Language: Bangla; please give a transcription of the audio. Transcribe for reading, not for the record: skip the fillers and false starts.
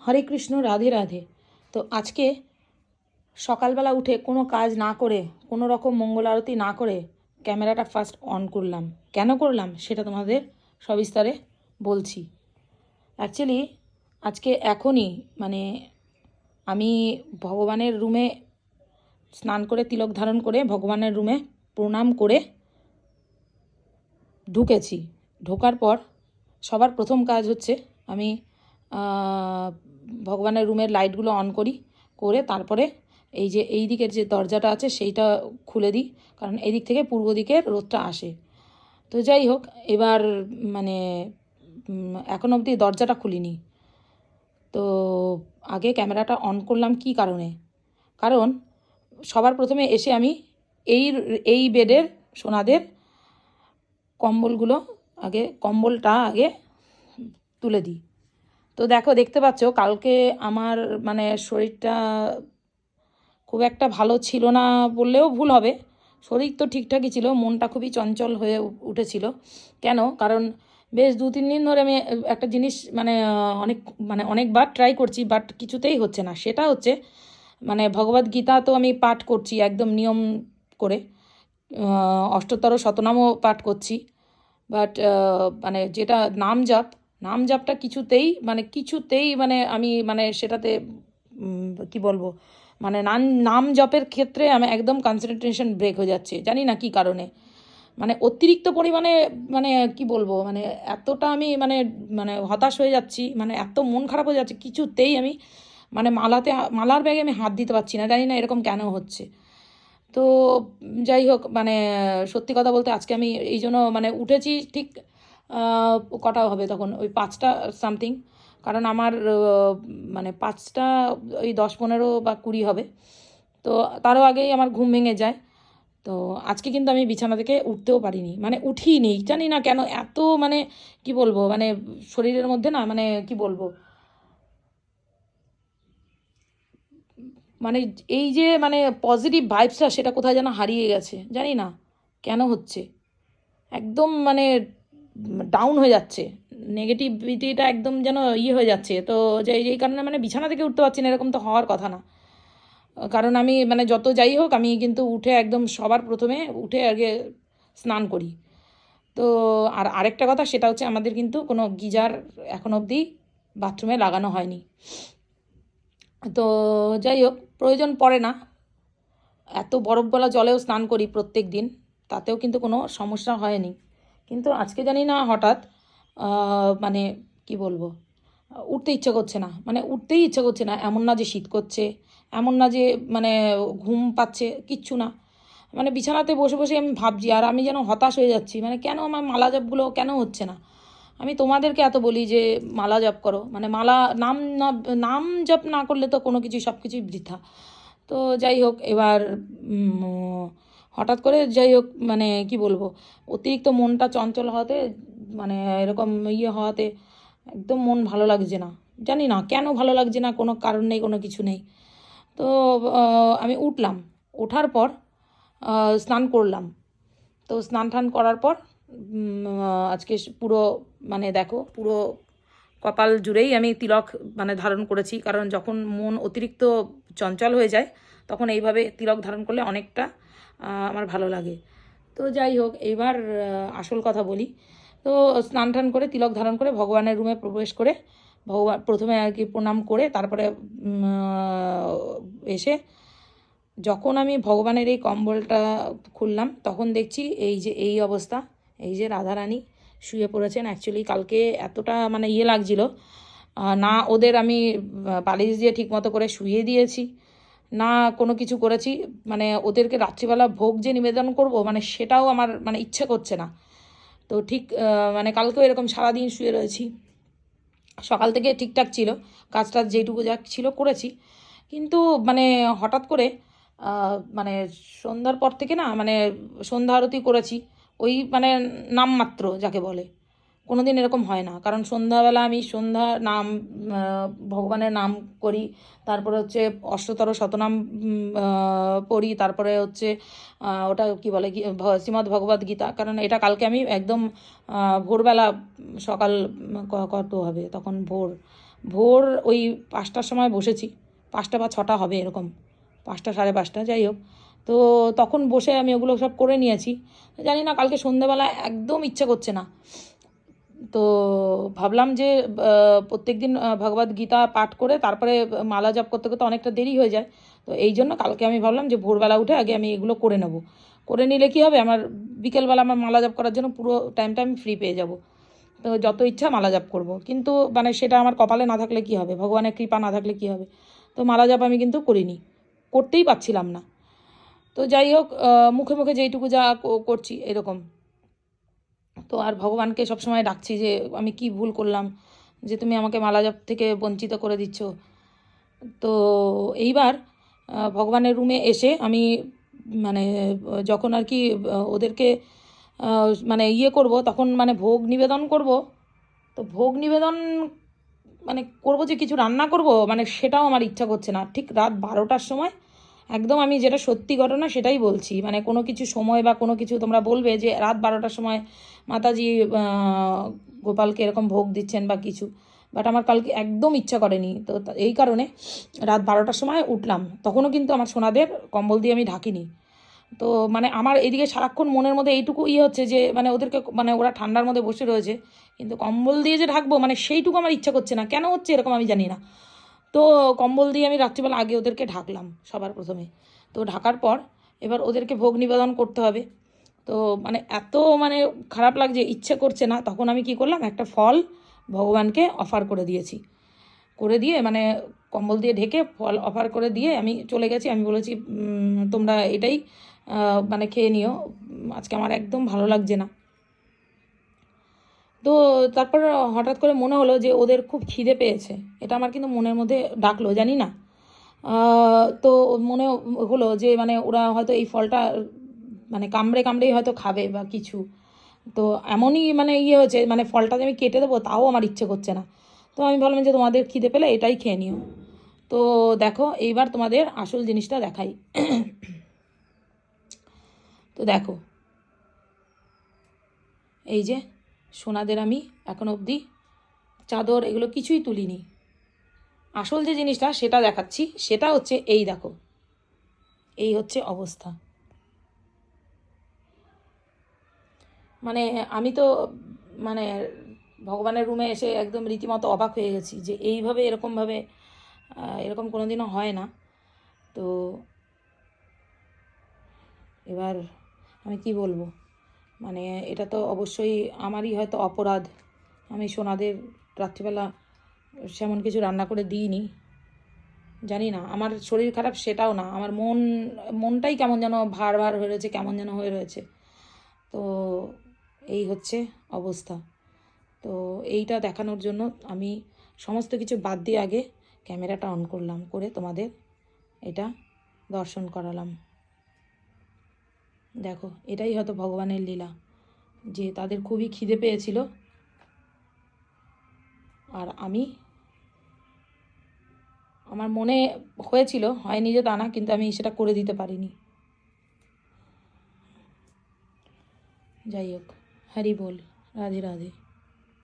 হরে কৃষ্ণ, রাধে রাধে। তো আজকে সকালবেলা উঠে কোনো কাজ না করে, কোনো রকম মঙ্গল আরতি না করে ক্যামেরাটা ফার্স্ট অন করলাম। কেন করলাম সেটা তোমাদের সবিস্তারে বলছি। অ্যাকচুয়ালি আজকে এখনই আমি ভগবানের রুমে স্নান করে তিলক ধারণ করে ভগবানের রুমে প্রণাম করে ঢুকেছি। ঢোকার পর সবার প্রথম কাজ হচ্ছে আমি ভগবানের রুমের লাইটগুলো অন করি, করে তারপরে এই দিকের যে দরজাটা আছে সেইটা খুলে দিই, কারণ এই দিক থেকে পূর্ব দিকের রোদটা আসে। তো যাই হোক, এবার এখন অবধি দরজাটা খুলিনি। তো আগে ক্যামেরাটা অন করলাম কি কারণে? কারণ সবার প্রথমে এসে আমি এই বেডের সোনাদের কম্বলটা আগে তুলে দিই। তো দেখতে পাচ্ছ কালকে আমার শরীরটা খুব একটা ভালো ছিল না বললেও ভুল হবে। শরীর তো ঠিকঠাকই ছিল, মনটা খুবই চঞ্চল হয়ে উঠেছিল। কেন? কারণ বেশ 2-3 দিন ধরে আমি একটা জিনিস অনেকবার ট্রাই করছি, বাট কিছুতেই হচ্ছে না। সেটা হচ্ছে ভগবদ্গীতা তো আমি পাঠ করছি একদম নিয়ম করে, অষ্টতর শতনামও পাঠ করছি, বাট যেটা নাম জপটা কিছুতেই আমি সেটাতে কি বলবো, নাম জপের ক্ষেত্রে আমি একদম কনসেন্ট্রেশন ব্রেক হয়ে যাচ্ছে, জানি না কি কারণে। অতিরিক্ত পরিমাণে কি বলবো, এতটা আমি হতাশ হয়ে যাচ্ছি, এত মন খারাপ হয়ে যাচ্ছে, কিছুতেই আমি মালার ব্যাগে আমি হাত দিতে পারছি না, জানি না এরকম কেন হচ্ছে। তো যাই হোক, সত্যি কথা বলতে আজকে আমি এই জন্য উঠেছি ঠিক কটা হবে তখন, ওই 5টা সামথিং, কারণ আমার 5টা ওই 10-15 বা 20 হবে। তো তারও আগেই আমার ঘুম ভেঙে যায়। তো আজকে কিন্তু আমি বিছানা থেকে উঠতেও পারিনি, উঠিনি, জানি না কেন। এত কি বলবো, শরীরের মধ্যে না কি বলবো, এই যে পজিটিভ ভাইবসটা সেটা কোথায় যেন হারিয়ে গেছে, জানি না কেন হচ্ছে। একদম ডাউন হয়ে যাচ্ছে, নেগেটিভিটিটা একদম যেন হয়ে যাচ্ছে। তো যেই কারণে বিছানা থেকে উঠতে পারছি না, এরকম তো হওয়ার কথা না। কারণ আমি যত যাই হোক, আমি কিন্তু উঠে একদম সবার প্রথমে উঠে আগে স্নান করি। তো আরেকটা কথা, সেটা হচ্ছে আমাদের কিন্তু কোনো গিজার এখন অবধি বাথরুমে লাগানো হয়নি। তো যাই হোক, প্রয়োজন পড়ে না। এত বরফওয়ালা জলেও স্নান করি প্রত্যেক দিন, তাতেও কিন্তু কোনো সমস্যা হয়নি। কিন্তু আজকে জানি না হঠাৎ কি বলবো, উঠতে ইচ্ছে করছে না, উঠতেই ইচ্ছে করছে না। এমন না যে শীত করছে, এমন না যে ঘুম পাচ্ছে, কিচ্ছু না। বিছানাতে বসে বসে আমি ভাবছি, আর আমি যেন হতাশ হয়ে যাচ্ছি, কেন আমার মালা জপগুলো কেন হচ্ছে না। আমি তোমাদেরকে এত বলি যে মালা জপ করো, মালা নাম জপ না করলে তো কোনো কিছুই, সব কিছুই বৃথা। তো যাই হোক, এবার হঠাৎ করে যাই হোক, কি বলবো, অতিরিক্ত মনটা চঞ্চল হওয়াতে, এরকম হওয়াতে একদম মন ভালো লাগছে না, জানি না কেন ভালো লাগছে না, কোনো কারণ নেই, কোনো কিছু নেই। তো আমি উঠলাম, ওঠার পর স্নান করলাম। তো স্নান টান করার পর আজকে পুরো দেখো, পুরো কপাল জুড়েই আমি তিলক ধারণ করেছি, কারণ যখন মন অতিরিক্ত চঞ্চল হয়ে যায় তখন এইভাবে তিলক ধারণ করলে অনেকটা আমার ভালো লাগে। তো যাই হোক, এইবার আসল কথা বলি। তো স্নান টান করে তিলক ধারণ করে ভগবানের রুমে প্রবেশ করে প্রথমে আর কি প্রণাম করে তারপরে এসে যখন আমি ভগবানের এই কম্বলটা খুললাম, তখন দেখছি এই অবস্থা। এই যে রাধারানী শুয়ে পড়েছেন। অ্যাকচুয়ালি কালকে এতটা লাগছিল না, ওদের আমি বালিশ দিয়ে ঠিকমতো করে শুইয়ে দিয়েছি না, কোনো কিছু করেছি। ওদেরকে রাত্রিবেলা ভোগ যে নিবেদন করব, সেটাও আমার ইচ্ছে করছে না। তো ঠিক কালকেও এরকম সারাদিন শুয়ে রয়েছি। সকাল থেকে ঠিকঠাক ছিল, কাজটা যেটুকু যা ছিল করেছি, কিন্তু হঠাৎ করে সন্ধ্যার পর থেকে না সন্ধ্যা আরতি করেছি, ওই নামমাত্র যাকে বলে। কোনো দিন এরকম হয় না, কারণ সন্ধ্যাবেলা আমি নাম ভগবানের নাম করি, তারপরে হচ্ছে অষ্টতর শতনাম পড়ি, তারপরে হচ্ছে ওটা কি বলে, শ্রীমদ্ ভগবদ্ গীতা। কারণ এটা কালকে আমি একদম ভোরবেলা, সকাল কত হবে তখন, ভোর ভোর ওই 5টার সময় বসেছি, 5টা বা 6টা হবে এরকম, 5টা 5:30 যাই হোক। তো তখন বসে আমি ওগুলো সব করে নিয়েছি। জানি না কালকে সন্ধ্যেবেলা একদম ইচ্ছে করছে না। তো ভাবলাম যে প্রত্যেক দিন ভগবদ গীতা পাঠ করে তারপরে মালা জপ করতে করতে অনেকটা দেরি হয়ে যায়। তো এই জন্য কালকে আমি ভাবলাম যে ভোরবেলা উঠে আগে আমি এগুলো করে নেব। করে নিলে কী হবে, আমার বিকেলবেলা আমার মালা জপ করার জন্য পুরো টাইমটা আমি ফ্রি পেয়ে যাব। তো যত ইচ্ছা মালা জপ করব, কিন্তু মানে সেটা আমার কপালে না থাকলে কী হবে, ভগবানের কৃপা না থাকলে কী হবে। তো মালা জপ আমি কিন্তু করিনি, করতেই পারছিলাম না। তো যাই হোক, মুখে মুখে যেইটুকু যা করছি এরকম। তো আর ভগবানকে সবসময় ডাকছি যে আমি কি ভুল করলাম যে তুমি আমাকে মালা জপ থেকে বঞ্চিত করে দিচ্ছ। তো এইবার ভগবানের রুমে এসে আমি মানে যখন আর কি ওদেরকে মানে ইয়ে করব, তখন মানে ভোগ নিবেদন করব। তো ভোগ নিবেদন মানে করব যে কিছু রান্না করব, মানে সেটাও আমার ইচ্ছা করছে না। ঠিক রাত 12টার সময়, একদম আমি যেটা সত্যি ঘটনা সেটাই বলছি, মানে কোনো কিছু সময় বা কোনো কিছু তোমরা বলবে যে রাত 12টার সময় মাতাজি গোপালকে এরকম ভোগ দিচ্ছেন বা কিছু, বাট আমার কালকে একদম ইচ্ছা করেনি। তো এই কারণে রাত 12টার সময় উঠলাম, তখনও কিন্তু আমার সোনাদের কম্বল দিয়ে আমি ঢাকিনি। তো মানে আমার এদিকে সারাক্ষণ মনের মধ্যে এইটুকু হচ্ছে যে মানে ওদেরকে, মানে ওরা ঠান্ডার মধ্যে বসে রয়েছে, কিন্তু কম্বল দিয়ে যে ঢাকবো মানে সেইটুকু আমার ইচ্ছা করছে না। কেন হচ্ছে এরকম আমি জানি না। তো কম্বল দিয়ে আমি রাত্রিবেলা আগে ওদেরকে ঢাকলাম সবার প্রথমে। তো ঢাকার পর এবার ওদেরকে ভোগ নিবেদন করতে হবে। তো মানে এত মানে খারাপ লাগছে, ইচ্ছে করছে না, তখন আমি কি করলাম, একটা ফল ভগবানকে অফার করে দিয়েছি। করে দিয়ে মানে কম্বল দিয়ে ঢেকে ফল অফার করে দিয়ে আমি চলে গেছি। আমি বলেছি তোমরা এটাই মানে খেয়ে নিও, আজকে আমার একদম ভালো লাগছে না। তো তারপর হঠাৎ করে মনে হলো যে ওদের খুব খিদে পেয়েছে, এটা আমার কিন্তু মনের মধ্যে ডাকলো, জানি না। তো মনে হলো যে মানে ওরা হয়তো এই ফলটা মানে কামড়ে কামড়েই হয়তো খাবে বা কিছু। তো এমনই মানে হয়েছে, মানে ফলটা যে আমি কেটে দেবো তাও আমার ইচ্ছে করছে না। তো আমি বললাম যে তোমাদের খিদে পেলে এটাই খেয়ে নিও। তো দেখো এইবার তোমাদের আসল জিনিসটা দেখাই। তো দেখো, এই যে সোনাদের আমি এখন অবধি চাদর এগুলো কিছুই তুলিনি। আসল যে জিনিসটা সেটা দেখাচ্ছি, সেটা হচ্ছে এই দেখো, এই হচ্ছে অবস্থা। মানে আমি তো মানে ভগবানের রুমে এসে একদম রীতিমতো অবাক হয়ে গেছি যে এইভাবে এরকমভাবে এরকম কোনো দিনও হয় না। তো এবার আমি কি বলবো, মানে এটা তো অবশ্যই আমারই হয়তো অপরাধ। আমি সোনাদের রাত্রিবেলা সেমন কিছু রান্না করে দিইনি। জানি না, আমার শরীর খারাপ সেটাও না, আমার মনটাই কেমন যেন ভার ভার হয়ে রয়েছে, কেমন যেন হয়ে রয়েছে। তো এই হচ্ছে অবস্থা। তো এইটা দেখানোর জন্য আমি সমস্ত কিছু বাদ দিয়ে আগে ক্যামেরাটা অন করলাম, করে তোমাদের এটা দর্শন করালাম। দেখো, এটাই হয়তো ভগবানের লীলা, যে তাদের খুবই খিদে পেয়েছিল, আর আমি আমার মনে হয়েছিল, হয়নি যে তা না, কিন্তু আমি সেটা করে দিতে পারিনি। যাই হোক, হরি বল, রাধে রাধে।